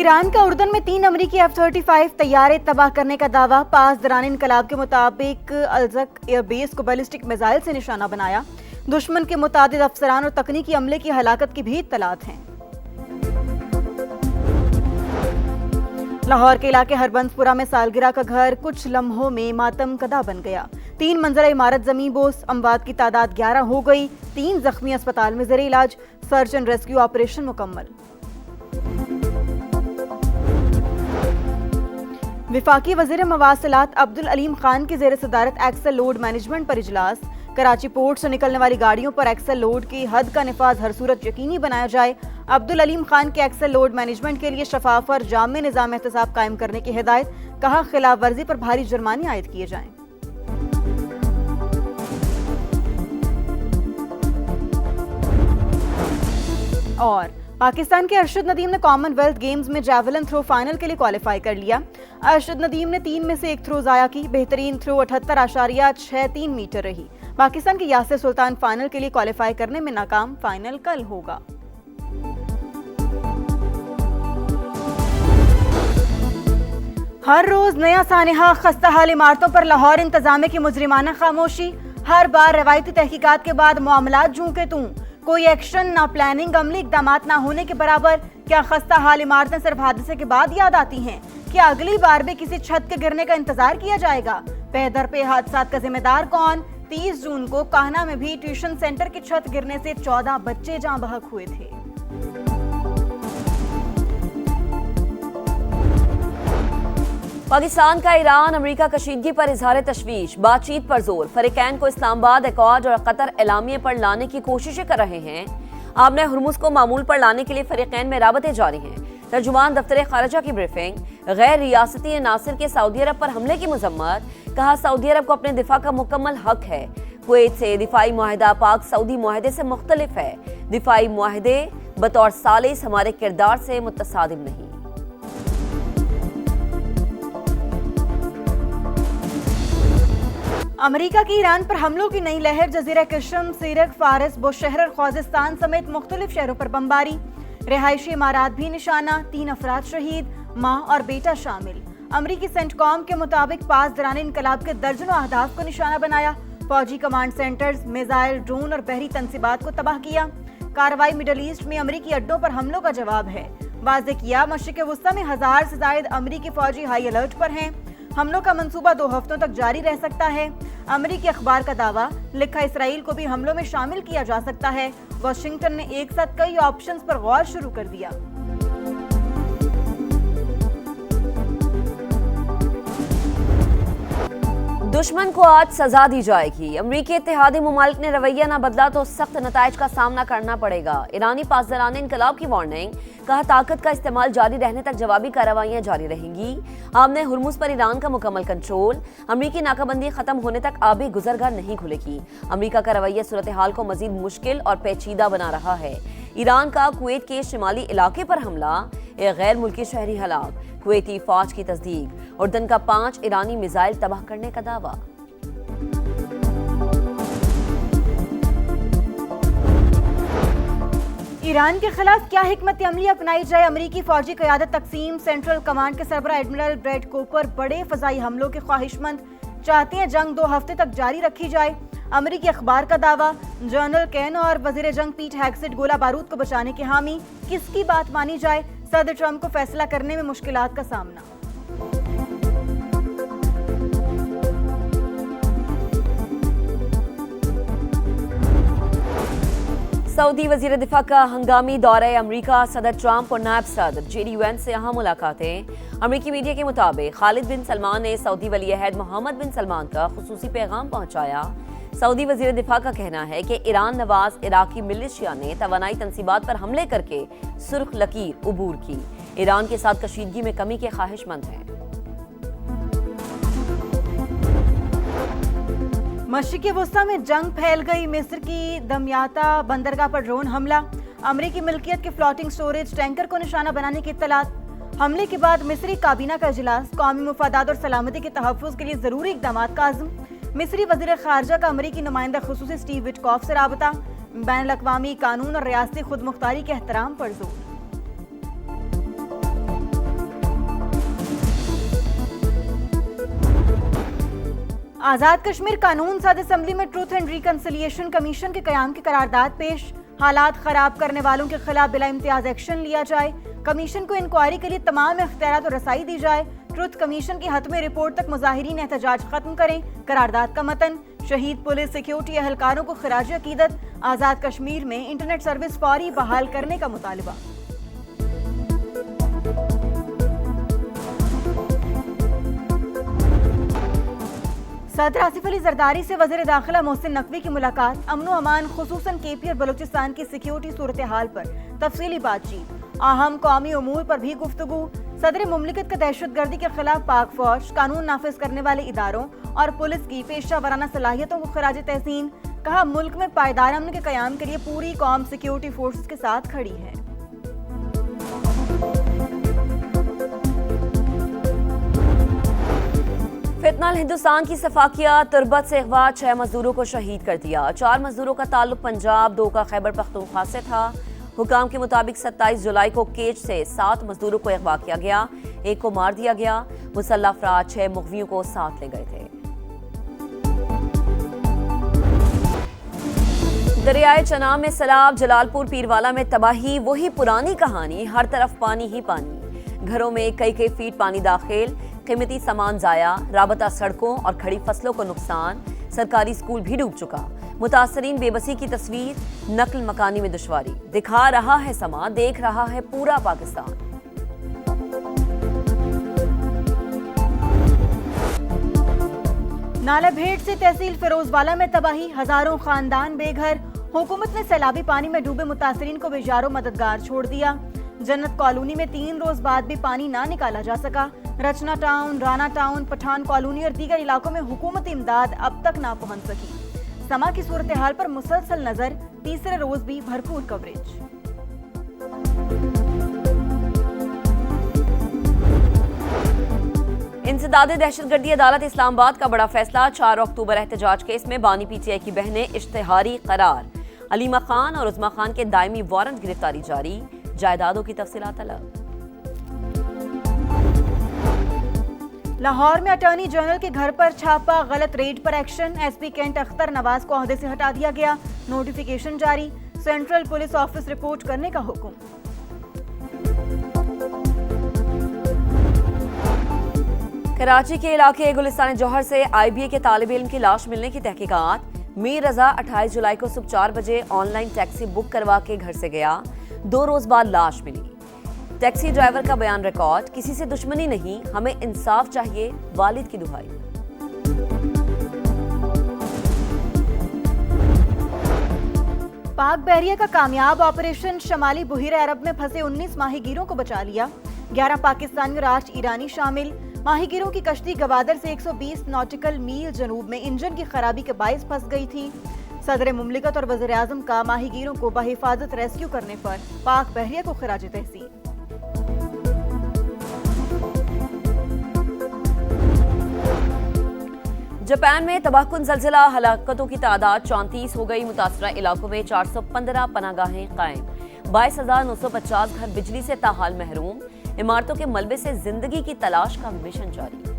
Iran का उर्दन में 3 अमरीकी F-35 तैयारे तबाह करने का दावा। पास दौरान इनकलाब के मुताबिक अलजक एयरबेस को बैलिस्टिक मिसाइल से निशाना बनाया। दुश्मन के मुतादिद अफसरान और तकनीकी अमले की हलाकत की भी इत्तलात हैं। लाहौर के इलाके हरबंसपुरा में सालगिरह का घर कुछ लम्हों में मातम कदा बन गया। 3 मंजिला इमारत जमीन बोस, अमवात की तादाद 11 हो गई। 3 जख्मी अस्पताल में ज़ेरे इलाज। सर्च एंड रेस्क्यू ऑपरेशन मुकम्मल। विफाकी वज़ीर मवासिलात अब्दुल अलीम खान की ज़ेर सदारत एक्सल लोड मैनेजमेंट पर इजलास। कराची पोर्ट से निकलने वाली गाड़ियों पर एक्सल लोड की हद का निफाज हर सूरत यकीनी बनाया जाए। अब्दुल अलीम खान के एक्सल लोड मैनेजमेंट के लिए शफाफ और जामे निज़ाम एहतसाब कायम करने की हिदायत। कहा, खिलाफ वर्जी पर भारी जुर्माने आयद किए जाएं। और पाकिस्तान के अरशद नदीम ने कॉमनवेल्थ गेम्स में जैवलिन थ्रो फाइनल के लिए क्वालिफाई कर लिया। अरशद नदीम ने 3 में से 1 थ्रो जाया की। बेहतरीन थ्रो 78.63 मीटर रही। पाकिस्तान के यासिर सुल्तान फाइनल के लिए क्वालिफाई करने में नाकाम। फाइनल कल होगा। हर रोज नया सानिहा। खस्ता हाल इमारतों पर लाहौर इंतजामिया की मुजरिमाना खामोशी। हर बार रवायती तहकीकात के बाद मामलात जूं के तूं। कोई एक्शन ना, प्लानिंग, अमली इकदामात ना होने के बराबर। क्या खस्ता हाल इमारतें सिर्फ हादसे के बाद याद आती हैं? क्या अगली बार भी किसी छत के गिरने का इंतजार किया जाएगा? पैदर पे हादसात का जिम्मेदार कौन? 30 जून को कान्हा में भी ट्यूशन सेंटर की छत गिरने से 14 बच्चे जाँ बहक हुए थे। पाकिस्तान का ईरान अमेरिका कशीदगी पर इजहार तशवीश। बातचीत पर जोर। फरीकैन को इस्लामाबाद एकॉर्ड और कतर एलामिया पर लाने की कोशिशें कर रहे हैं। आमने हुर्मुज को मामूल पर लाने के लिए फरीकैन में राबतें जारी हैं। तर्जुमान दफ्तर खारजा की ब्रीफिंग। गैर रियासती अनासिर के सऊदी अरब पर हमले की मजम्मत। कहा, सऊदी अरब को अपने दिफा का मुकम्मल हक है। कुवैत से दिफाई मुआहदा पाक सऊदी मुआहदे से मुख्तलिफ है। दिफाई मुआहदे बतौर सालिस हमारे किरदार से मुतसादिम नहीं। अमेरिका की ईरान पर हमलों की नई लहर। जजीरा कशम, सीरक, फारस, बुशहर और ख्वाजिस्तान समेत मुख्तलिफ शहरों पर बमबारी। रिहायशी इमारात भी निशाना। 3 अफराद शहीद, माँ और बेटा शामिल। अमरीकी सेंटकॉम के मुताबिक पास दौरान इनकलाब के दर्जनों अहदाफ को निशाना बनाया। फौजी कमांड सेंटर्स, मिसाइल, ड्रोन और बहरी तनसीबात को तबाह किया। कार्रवाई मिडल ईस्ट में अमरीकी अड्डों पर हमलों का जवाब है। वाज़े किया, मशरिक़ वुस्ता में 1000 से ज़ायद अमरीकी फौजी हाई अलर्ट पर हैं। हमलों का मंसूबा 2 हफ्तों तक जारी रह सकता है। अमरीकी अखबार का दावा। लिखा, इसराइल को भी हमलों में शामिल किया जा सकता है। वाशिंगटन ने एक साथ कई ऑप्शंस पर गौर शुरू कर दिया। दुश्मन को आज सजा दी जाएगी। अमरीकी इत्तेहादी मुमालिक ने रवैया न बदला तो सख्त नताइज का सामना करना पड़ेगा। ईरानी पासदारान इनकलाब की वार्निंग। कहा, ताकत का इस्तेमाल जारी रहने तक जवाबी कार्रवाइयां जारी रहेंगी। आमने हुर्मुज पर ईरान का मुकम्मल कंट्रोल। अमरीकी नाकाबंदी खत्म होने तक आबी गुजरगाह नहीं खुलेगी। अमरीका का रवैया सूरत हाल को मजीद मुश्किल और पेचीदा बना रहा है। ईरान का कुवैत के शिमाली इलाके पर हमला। एक गैर मुल्की शहरी हलाक। कुवैती फौज की तस्दीक। उर्दन का 5 ईरानी मिसाइल तबाह करने का दावा। ईरान के खिलाफ क्या हिकमत अमली अपनाई जाए? अमरीकी फौजी क़यादत तकसीम। सेंट्रल कमांड के सरबराह एडमिरल ब्रैड कोपर बड़े फ़ज़ाई हमलों के ख्वाहिशमंद। चाहते हैं जंग 2 हफ्ते तक जारी रखी जाए। अमरीकी अखबार का दावा। जनरल कैन और वज़ीर जंग पीट हेगसेट गोला बारूद को बचाने के हामी। किसकी बात मानी जाए? सदर ट्रंप को फैसला करने में मुश्किलात का सामना। सऊदी वजीर दिफा का हंगामी दौरे अमरीका। सदर ट्रंप और नायब सदर जेडी वैंस से अहम मुलाकातें। अमरीकी मीडिया के मुताबिक खालिद बिन सलमान ने सऊदी वली अहद मोहम्मद बिन सलमान का खुसूसी पैगाम पहुंचाया। सऊदी वजीर दिफा का कहना है कि ईरान नवाज इराकी मिलिशिया ने तवानाई तनसीबात पर हमले करके सुर्ख लकीर उबूर की। ईरान के साथ कशीदगी में कमी के ख्वाहिशमंद हैं। मशरिक़ वुस्ता में जंग फैल गई। मिस्र की दमियाता बंदरगाह पर ड्रोन हमला। अमरीकी मिल्कियत के फ्लोटिंग स्टोरेज टैंकर को निशाना बनाने की इत्तलात। हमले के बाद मिस्री काबीना का इजलास। कौमी मुफादात और सलामती के तहफ़्फ़ुज़ के लिए ज़रूरी इक़दामात का अज़्म। मिस्री वज़ीर ख़ारजा का अमरीकी नुमाइंदा ख़ुसूसी स्टीव विटकॉफ से राबता। बैनुल-अक़वामी कानून और रियासती खुद मुख्तारी के एहतराम पर जोर। आजाद कश्मीर कानून साज असेंबली में ट्रूथ एंड रिकंसिलिएशन कमीशन के कयाम की करारदाद पेश। हालात खराब करने वालों के खिलाफ बिला इम्तियाज एक्शन लिया जाए। कमीशन को इंक्वायरी के लिए तमाम इख्तियारात और रसाई दी जाए। ट्रुथ कमीशन की हतमी रिपोर्ट तक मुजाहिरीन एहतजाज खत्म करें। करारदाद का मतन। शहीद पुलिस सिक्योरिटी एहलकारों को खिराज अकीदत। आजाद कश्मीर में इंटरनेट सर्विस फौरी बहाल करने का मुतालबा। सदर आसिफ अली जरदारी से वज़ीर दाखिला मोहसिन नकवी की मुलाकात। अमन व अमान खुसूसन केपी और बलूचिस्तान की सिक्योरिटी सूरत हाल पर तफसीली बातचीत। अहम कौमी उमूर पर भी गुफ्तगू। सदर मुमलिकत का दहशतगर्दी के खिलाफ पाक फौज, कानून नाफिज करने वाले इदारों और पुलिस की पेशा वराना सलाहियतों को खराज तहसीन। कहा, मुल्क में पायदार अमन के कयाम के लिए पूरी कौम सिक्योरिटी फोर्सेस के साथ खड़ी है। फितनाल हिंदुस्तान की सफाकिया तुर्बत से अगवा 6 मजदूरों को शहीद कर दिया। 4 मजदूरों का ताल्लुक पंजाब, 2 का खैबर पख्तूनख्वा से था। हुकाम के मुताबिक 27 जुलाई को केज से 7 मजदूरों को अगवा किया गया, 1 को मार दिया गया। मुसल्लह अफराद 6 मुगवियों को साथ ले गए थे। दरियाए चनाब में सैलाब, जलालपुर पीरवाला में तबाही। वही पुरानी कहानी, हर तरफ पानी ही पानी। घरों में कई फीट पानी दाखिल, कीमती सामान जाया, राबता सड़कों और खड़ी फसलों को नुकसान। सरकारी स्कूल भी डूब चुका। मुतासरीन बेबसी की तस्वीर, नकल मकानी में दुश्वारी। दिखा रहा है समा, देख रहा है पूरा पाकिस्तान। नाला भेड़ से तहसील फिरोजवाला में तबाही, हजारों खानदान बेघर। हुकूमत ने सैलाबी पानी में डूबे मुतासरीन को बेजारो मददगार छोड़ दिया। जन्नत कॉलोनी में 3 रोज बाद भी पानी ना निकाला जा सका। Rachna town, Rana town, Pathan colony और दीगर इलाकों में हुकूमती इमदाद अब तक ना पहुंच सकी। समा की सूरत हाल पर मुसलसल नजर, तीसरे रोज भी भरपूर कवरेज। इंसदादे दहशतगर्दी अदालत इस्लामाबाद का बड़ा फैसला। 4 अक्टूबर एहतजाज केस में बानी पीटीआई की बहनें इश्तिहारी करार। अलीमा खान और उज़मा खान के दायमी वारंट गिरफ्तारी जारी। जायदादों की तफसीलात तलब। लाहौर में अटॉर्नी जनरल के घर पर छापा, गलत रेड पर एक्शन। एसपी कैंट अख्तर नवाज को ओहदे से हटा दिया गया। नोटिफिकेशन जारी। सेंट्रल पुलिस ऑफिस रिपोर्ट करने का हुक्म। कराची के इलाके गुलिस्तान जौहर से आईबीए के तालिब इल्म की लाश मिलने की तहकीकात। मीर रजा 28 जुलाई को सुबह 4 बजे ऑनलाइन टैक्सी बुक करवा के घर से गया। 2 रोज बाद लाश मिली। टैक्सी ड्राइवर का बयान रिकॉर्ड। किसी से दुश्मनी नहीं, हमें इंसाफ चाहिए, वालिद की दुहाई। पाक बहरिया का कामयाब ऑपरेशन, शमाली बुहिरा अरब में फंसे 19 माहीगीरों को बचा लिया। 11 पाकिस्तानी और 8 ईरानी शामिल। माहीगीरों की कश्ती गवादर से 120 नॉटिकल मील जनूब में इंजन की खराबी के बायस फंस गई थी। सदर मुमलिकत और वज़ीर आज़म का माहीगीरों को बहिफाजत रेस्क्यू करने पर पाक बहरिया को खिराज तहसीन। जापान में तबाहकुन ज़लज़ला, हलाकतों की तादाद 34 हो गई। मुतासरा इलाकों में 415 पनागाहें कायम। 22,950 घर बिजली से ताहाल महरूम। इमारतों के मलबे से जिंदगी की तलाश का मिशन जारी।